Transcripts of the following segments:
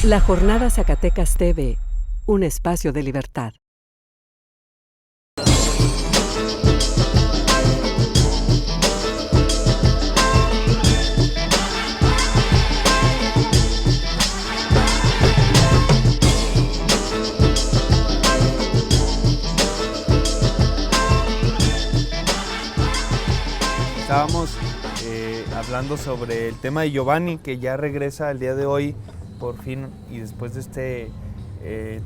La Jornada Zacatecas TV, un espacio de libertad. Estábamos hablando sobre el tema de Giovanni, que ya regresa el día de hoy, por fin, y después de este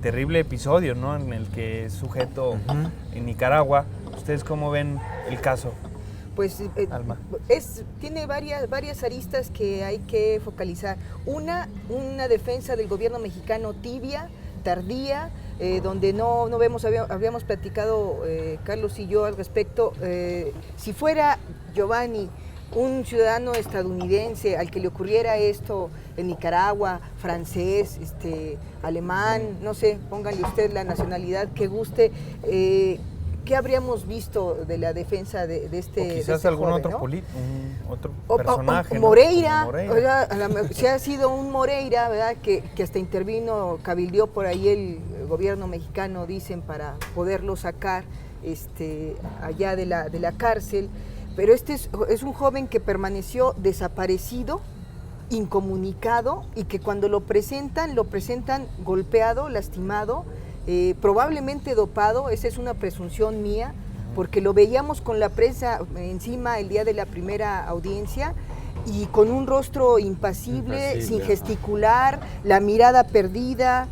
terrible episodio, ¿no?, en el que es sujeto en Nicaragua. ¿Ustedes cómo ven el caso? Pues Alma. Tiene varias aristas que hay que focalizar. Una defensa del gobierno mexicano tibia, tardía, donde no vemos, habíamos platicado Carlos y yo al respecto. Si fuera Giovanni un ciudadano estadounidense al que le ocurriera esto en Nicaragua, francés, alemán, no sé, pónganle usted la nacionalidad que guste, ¿qué habríamos visto de la defensa de este joven? Quizás algún joven, otro, ¿no? otro personaje. Moreira, ¿no? Moreira. Si ha sido un Moreira, ¿verdad?, que hasta intervino, cabildeó por ahí el gobierno mexicano, dicen, para poderlo sacar allá de la cárcel. Pero es un joven que permaneció desaparecido, incomunicado, y que cuando lo presentan golpeado, lastimado, probablemente dopado. Esa es una presunción mía, porque lo veíamos con la prensa encima el día de la primera audiencia y con un rostro impasible, sin gesticular, la mirada perdida,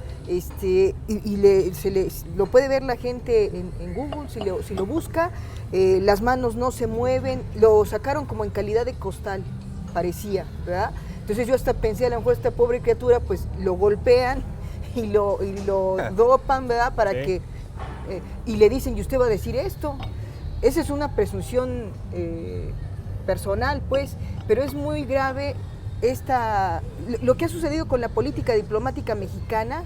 lo puede ver la gente en Google si lo busca. Las manos no se mueven, lo sacaron como en calidad de costal, parecía, ¿verdad? Entonces yo hasta pensé, a lo mejor esta pobre criatura, pues lo golpean y lo dopan, ¿verdad? Para que y le dicen, ¿y usted va a decir esto? Esa es una presunción personal, pues, pero es muy grave lo que ha sucedido con la política diplomática mexicana.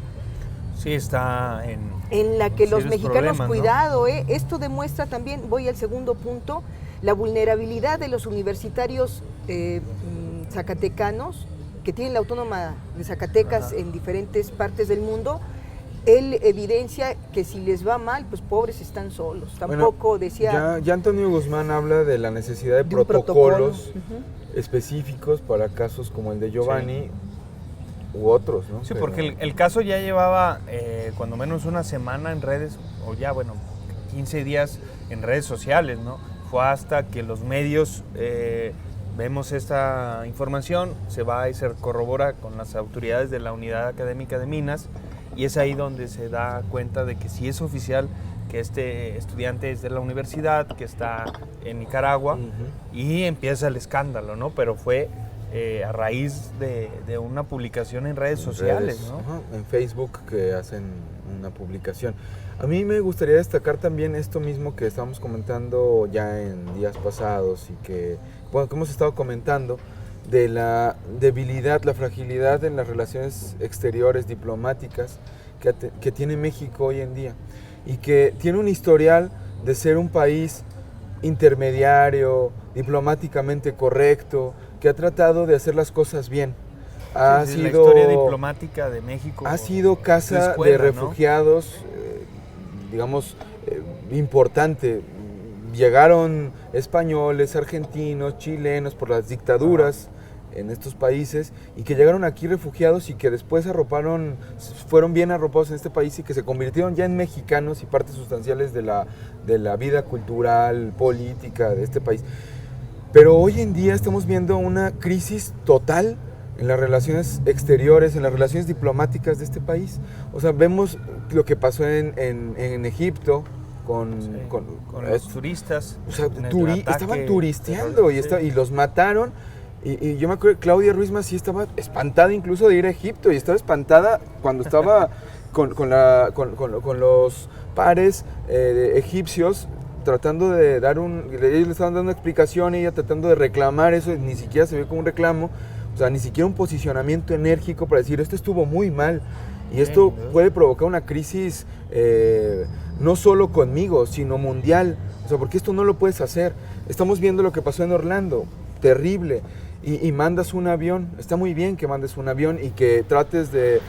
Sí, está en la que los mexicanos, problemas, cuidado, ¿no? Esto demuestra también, voy al segundo punto, la vulnerabilidad de los universitarios zacatecanos, que tienen la Autónoma de Zacatecas en diferentes partes del mundo. Él evidencia que si les va mal, pues pobres están solos. Tampoco decía... Ya Antonio Guzmán habla de la necesidad de protocolos específicos para casos como el de Giovanni u otros, ¿no? Sí, porque el caso ya llevaba cuando menos una semana en redes, o ya, 15 días en redes sociales, ¿no? Fue hasta que los medios vemos esta información, se va y se corrobora con las autoridades de la Unidad Académica de Minas, y es ahí donde se da cuenta de que sí es oficial que este estudiante es de la universidad, que está en Nicaragua, y empieza el escándalo, ¿no? Pero fue a raíz de una publicación en redes sociales, ¿no? En Facebook, que hacen una publicación. A mí me gustaría destacar también esto mismo que estábamos comentando ya en días pasados y que hemos estado comentando, de la debilidad, la fragilidad en las relaciones exteriores diplomáticas que tiene México hoy en día, y que tiene un historial de ser un país intermediario, diplomáticamente correcto, que ha tratado de hacer las cosas bien. La historia diplomática de México ha sido casa de refugiados, importante. Llegaron españoles, argentinos, chilenos por las dictaduras en estos países, y que llegaron aquí refugiados y que después fueron bien arropados en este país y que se convirtieron ya en mexicanos y partes sustanciales de la vida cultural, política de este país. Pero hoy en día estamos viendo una crisis total en las relaciones exteriores, en las relaciones diplomáticas de este país. O sea, vemos lo que pasó en Egipto con los turistas. O sea, estaban turisteando y los mataron. Y yo me acuerdo que Claudia Ruiz Massieu estaba espantada incluso de ir a Egipto, y estaba espantada cuando estaba con los pares egipcios, tratando de ellos le estaban dando una explicación y ella tratando de reclamar eso, y ni siquiera se vio como un reclamo, o sea, ni siquiera un posicionamiento enérgico para decir, esto estuvo muy mal, y esto puede provocar una crisis no solo conmigo, sino mundial, o sea, porque esto no lo puedes hacer. Estamos viendo lo que pasó en Orlando, terrible. y mandas un avión. Está muy bien que mandes un avión y que trates de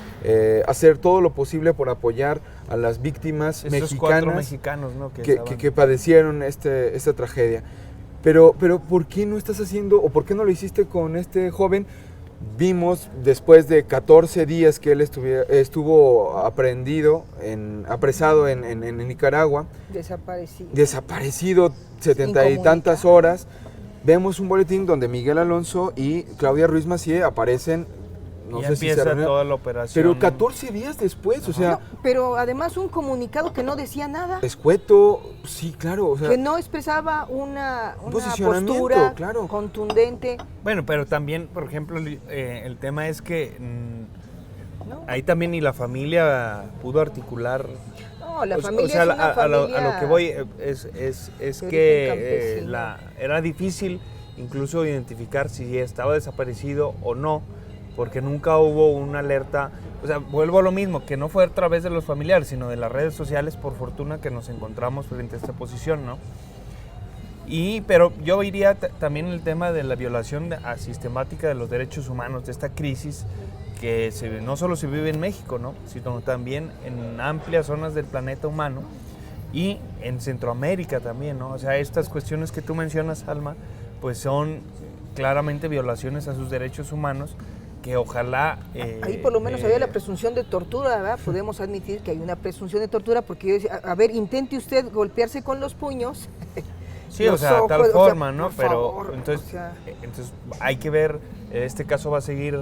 hacer todo lo posible por apoyar a las víctimas Esos 4 mexicanos, ¿no? que padecieron esta tragedia. Pero ¿por qué no estás haciendo, o por qué no lo hiciste con este joven? Vimos después de 14 días que él estuvo apresado en Nicaragua. Desaparecido 70 y tantas horas. Vemos un boletín donde Miguel Alonso y Claudia Ruiz Massieu aparecen. No sé si empieza toda la operación. Pero 14 días después, o sea... No, pero además un comunicado que no decía nada. Escueto, sí, claro. O sea, que no expresaba una postura contundente. Bueno, pero también, por ejemplo, el tema es que ahí también ni la familia pudo articular... No, la familia o sea, es una familia a lo que voy es que era difícil incluso identificar si estaba desaparecido o no, porque nunca hubo una alerta. O sea, vuelvo a lo mismo, que no fue a través de los familiares, sino de las redes sociales, por fortuna que nos encontramos frente a esta posición, ¿no? Pero yo iría también el tema de la violación sistemática de los derechos humanos, de esta crisis que no solo se vive en México, ¿no? Sino también en amplias zonas del planeta humano y en Centroamérica también, ¿no? O sea, estas cuestiones que tú mencionas, Alma, pues son claramente violaciones a sus derechos humanos que ojalá... ahí por lo menos había la presunción de tortura, ¿verdad? Podemos admitir que hay una presunción de tortura porque yo decía, a ver, intente usted golpearse con los puños. Sí, o sea, tal forma, ¿no? Pero favor, entonces hay que ver, este caso va a seguir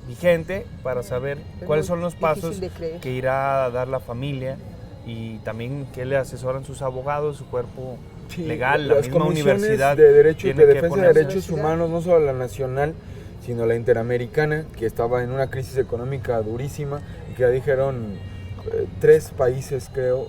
vigente para saber cuáles son los pasos que irá a dar la familia y también qué le asesoran sus abogados, su cuerpo legal, la misma universidad. De defensa de derechos humanos, no solo la nacional, sino la interamericana, que estaba en una crisis económica durísima y que ya dijeron 3 países, creo,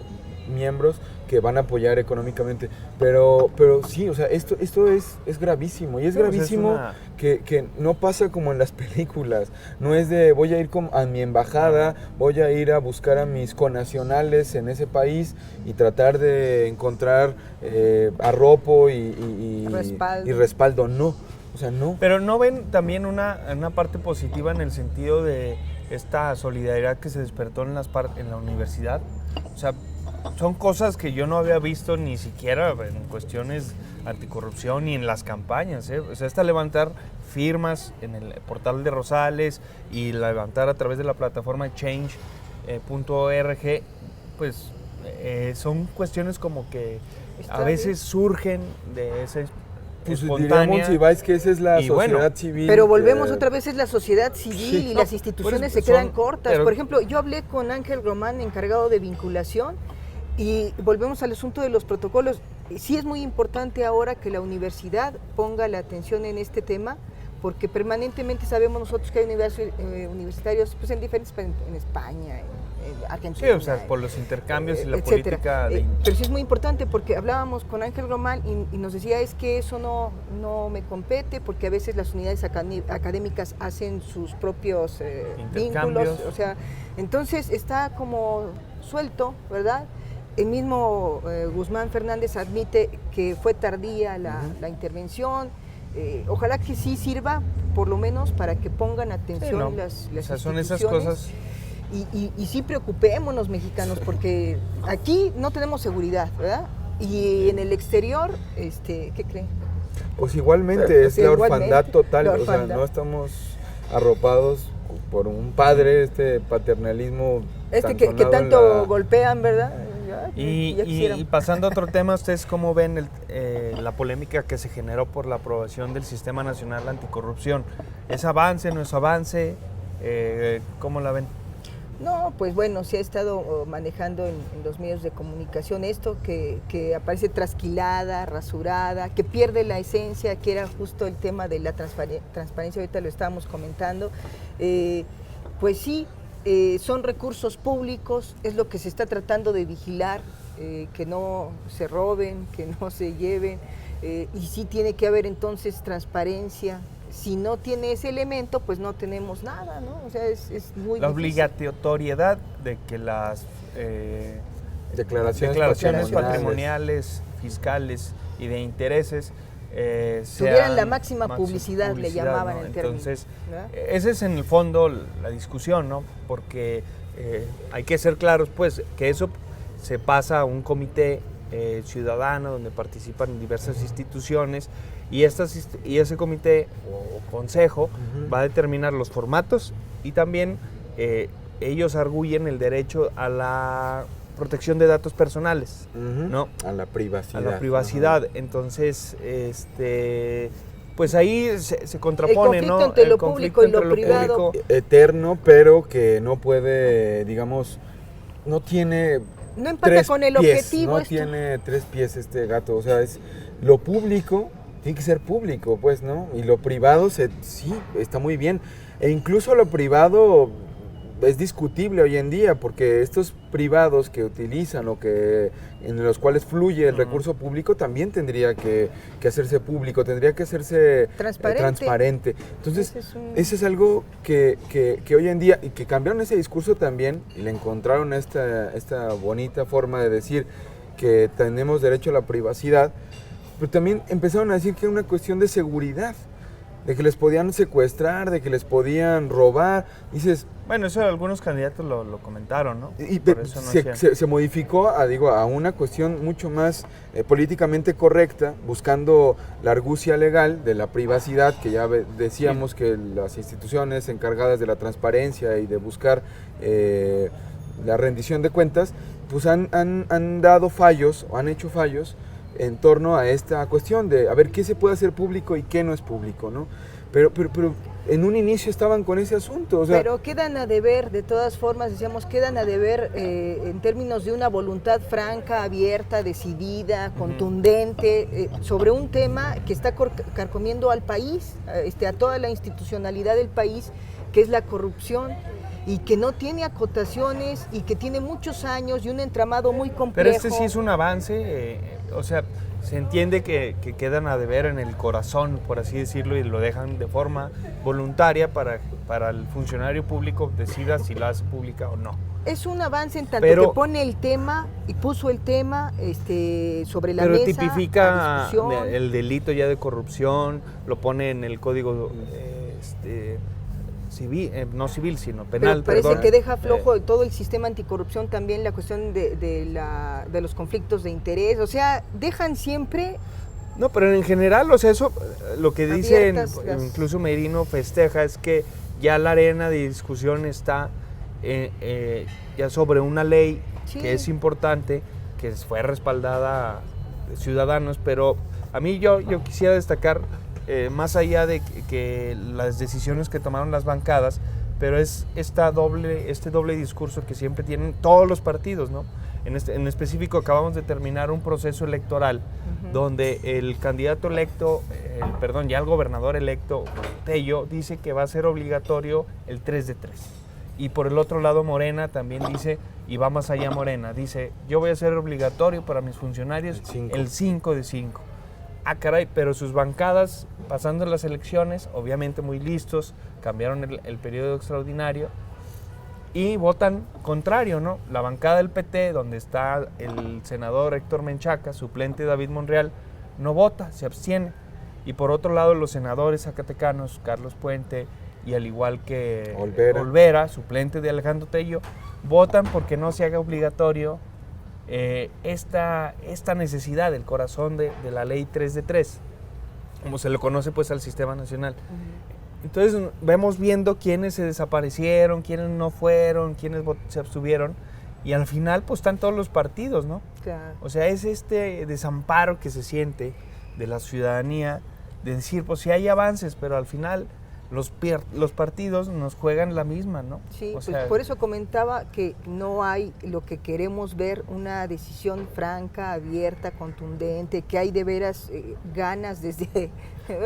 miembros que van a apoyar económicamente, pero sí, o sea, esto es gravísimo, y es gravísimo que no pasa como en las películas, no es de voy a ir a mi embajada, voy a ir a buscar a mis connacionales en ese país y tratar de encontrar arropo y respaldo, no, o sea, no. Pero ¿no ven también una parte positiva en el sentido de esta solidaridad que se despertó en la universidad? O sea, son cosas que yo no había visto ni siquiera en cuestiones anticorrupción ni en las campañas, ¿eh? O sea, levantar firmas en el portal de Rosales y levantar a través de la plataforma change.org, pues son cuestiones como que a veces surgen de esa espontánea. Diríamos, Ibáñez, que esa es la sociedad civil. Pero volvemos otra vez, es la sociedad civil y las instituciones se quedan cortas. Pero, por ejemplo, yo hablé con Ángel Román, encargado de vinculación, y volvemos al asunto de los protocolos. Sí es muy importante ahora que la universidad ponga la atención en este tema, porque permanentemente sabemos nosotros que hay universitarios pues, en diferentes países, en España, en Argentina. Sí, o sea, por los intercambios y la política. Pero sí es muy importante porque hablábamos con Ángel Román y nos decía es que eso no me compete, porque a veces las unidades académicas hacen sus propios vínculos. O sea, entonces está como suelto, ¿verdad? El mismo Guzmán Fernández admite que fue tardía la intervención. Ojalá que sí sirva, por lo menos, para que pongan atención las instituciones. Son esas cosas. Y sí preocupémonos, mexicanos, porque aquí no tenemos seguridad, ¿verdad? Y en el exterior, ¿qué creen? Pues igualmente, es la orfandad total, o sea, no estamos arropados por un padre, paternalismo que tanto golpean, ¿verdad? Y pasando a otro tema, ¿ustedes cómo ven la polémica que se generó por la aprobación del Sistema Nacional Anticorrupción? ¿Es avance, no es avance? ¿Cómo la ven? No, pues bueno, se ha estado manejando en los medios de comunicación esto, que aparece trasquilada, rasurada, que pierde la esencia, que era justo el tema de la transparencia, ahorita lo estábamos comentando. Pues sí, son recursos públicos, es lo que se está tratando de vigilar, que no se roben, que no se lleven, y sí tiene que haber entonces transparencia. Si no tiene ese elemento, pues no tenemos nada, ¿no? O sea, es muy la difícil. obligatoriedad de que las declaraciones patrimoniales, fiscales y de intereses tuvieran la máxima publicidad, le llamaban ¿no? el término. Entonces, ¿verdad? esa es en el fondo la discusión, ¿no? Porque hay que ser claros, pues, que eso se pasa a un comité ciudadano donde participan diversas instituciones y ese comité o consejo va a determinar los formatos y también ellos arguyen el derecho a la protección de datos personales, ¿no? A la privacidad. A la privacidad. Entonces, pues ahí se contrapone, ¿no? Entre lo público y lo privado. Eterno, pero que no puede, digamos, no tiene... No empata con el objetivo. No tiene 3 pies este gato, o sea, es lo público, tiene que ser público, pues, ¿no? Y lo privado, sí, está muy bien. E incluso lo privado es discutible hoy en día, porque estos privados que utilizan o que en los cuales fluye el recurso público también tendría que hacerse público, tendría que hacerse transparente. Entonces, eso es algo que hoy en día, y que cambiaron ese discurso también, y le encontraron esta bonita forma de decir que tenemos derecho a la privacidad, pero también empezaron a decir que era una cuestión de seguridad, de que les podían secuestrar, de que les podían robar. Dices... Bueno, eso algunos candidatos lo comentaron, ¿no? Y se modificó a una cuestión mucho más políticamente correcta, buscando la argucia legal de la privacidad, que ya decíamos que las instituciones encargadas de la transparencia y de buscar la rendición de cuentas, pues han dado fallos, o han hecho fallos, en torno a esta cuestión de a ver qué se puede hacer público y qué no es público, ¿no? Pero en un inicio estaban con ese asunto. O sea, pero quedan a deber, de todas formas, decíamos, quedan a deber en términos de una voluntad franca, abierta, decidida, contundente, sobre un tema que está carcomiendo al país, a toda la institucionalidad del país, que es la corrupción, y que no tiene acotaciones y que tiene muchos años y un entramado muy complejo. Pero sí es un avance, o sea, se entiende que quedan a deber en el corazón, por así decirlo, y lo dejan de forma voluntaria para el funcionario público decida si la hace pública o no. Es un avance en tanto que pone el tema y puso el tema sobre la mesa. Pero tipifica el delito ya de corrupción, lo pone en el código civil, no civil, sino penal. Pero parece que deja flojo todo el sistema anticorrupción, también la cuestión de los conflictos de interés, o sea, dejan siempre... No, pero en general, o sea, eso, lo que dicen, incluso Merino festeja, es que ya la arena de discusión está ya sobre una ley que es importante, que fue respaldada de Ciudadanos, pero a mí yo quisiera destacar, más allá de que las decisiones que tomaron las bancadas, pero es este doble discurso que siempre tienen todos los partidos, ¿no? En específico acabamos de terminar un proceso electoral donde el candidato electo, ya el gobernador electo, Tello, dice que va a ser obligatorio el 3 de 3. Y por el otro lado Morena también dice, y va más allá Morena, dice, yo voy a hacer obligatorio para mis funcionarios el 5 de 5. Ah, caray, pero sus bancadas, pasando las elecciones, obviamente muy listos, cambiaron el periodo extraordinario y votan contrario, ¿no? La bancada del PT, donde está el senador Héctor Menchaca, suplente David Monreal, no vota, se abstiene. Y por otro lado, los senadores zacatecanos, Carlos Puente y al igual que Olvera, suplente de Alejandro Tello, votan porque no se haga obligatorio esta necesidad, el corazón de la ley 3 de 3, como se le conoce pues al sistema nacional. Entonces vemos viendo quiénes se desaparecieron, quiénes no fueron, quiénes se abstuvieron, y al final pues están todos los partidos, ¿no? Claro. O sea, es este desamparo que se siente de la ciudadanía, de decir, pues sí hay avances, pero al final los partidos nos juegan la misma, ¿no? Sí, o sea, por eso comentaba que no hay lo que queremos ver, una decisión franca, abierta, contundente, que hay de veras ganas desde...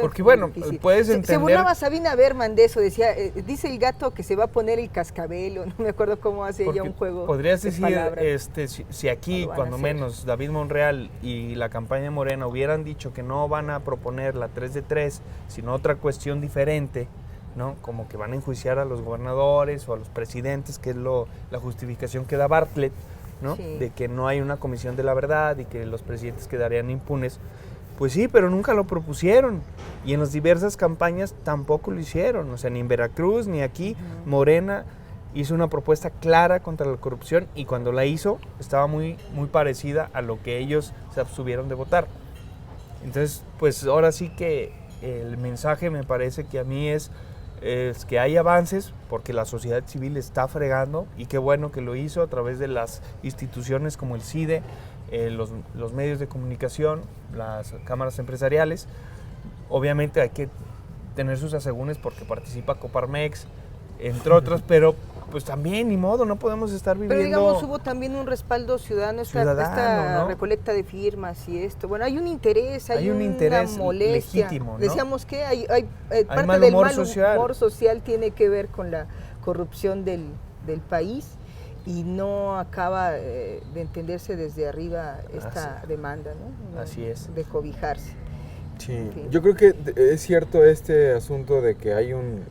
Porque bueno, puedes entender... Se burlaba Sabina Berman de eso, decía, dice el gato que se va a poner el cascabel, no me acuerdo cómo hace ella un juego. Podrías de decir, si aquí, cuando menos, David Monreal y la campaña Morena hubieran dicho que no van a proponer la 3 de 3, sino otra cuestión diferente, ¿no? Como que van a enjuiciar a los gobernadores o a los presidentes, que es la justificación que da Bartlett, ¿no? Sí. De que no hay una comisión de la verdad y que los presidentes quedarían impunes. Pues sí, pero nunca lo propusieron. Y en las diversas campañas tampoco lo hicieron. O sea, ni en Veracruz, ni aquí. Morena hizo una propuesta clara contra la corrupción y cuando la hizo estaba muy, muy parecida a lo que ellos se abstuvieron de votar. Entonces, pues ahora sí que el mensaje me parece que a mí es que hay avances porque la sociedad civil está fregando y qué bueno que lo hizo a través de las instituciones como el CIDE, los medios de comunicación, las cámaras empresariales. Obviamente hay que tener sus asegúnes porque participa Coparmex, entre otras, pero pues también, ni modo, no podemos estar viviendo... Pero digamos, hubo también un respaldo ciudadano, esta ¿no? recolecta de firmas y esto. Bueno, hay un interés, hay un una interés molestia. legítimo, ¿no? Decíamos que hay parte mal del humor mal social. humor social tiene que ver con la corrupción del país y no acaba de entenderse desde arriba esta demanda, ¿no? Así es. De cobijarse. Sí, yo creo que es cierto este asunto de que hay un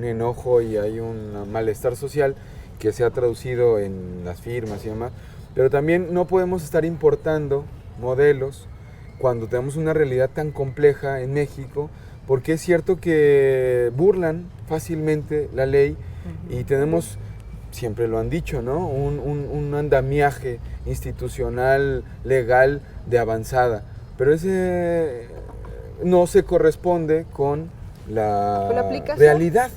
enojo y hay un malestar social que se ha traducido en las firmas y demás, pero también no podemos estar importando modelos cuando tenemos una realidad tan compleja en México, porque es cierto que burlan fácilmente la ley y tenemos, siempre lo han dicho, ¿no? Un andamiaje institucional, legal de avanzada, pero ese no se corresponde con la realidad.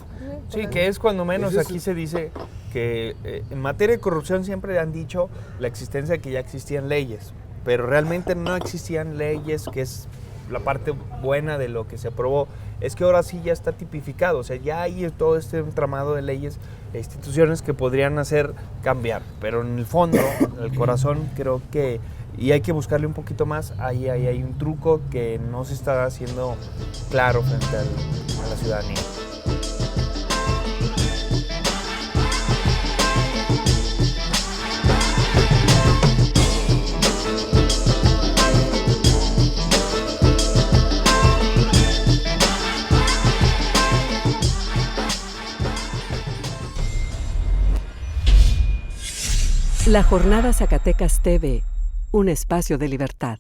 Sí, que es cuando menos aquí se dice que en materia de corrupción siempre han dicho la existencia de que ya existían leyes, pero realmente no existían leyes, que es la parte buena de lo que se aprobó, es que ahora sí ya está tipificado, o sea, ya hay todo este entramado de leyes e instituciones que podrían hacer cambiar, pero en el fondo, en el corazón, creo que, y hay que buscarle un poquito más, ahí hay un truco que no se está haciendo claro frente a la ciudadanía. La Jornada Zacatecas TV, un espacio de libertad.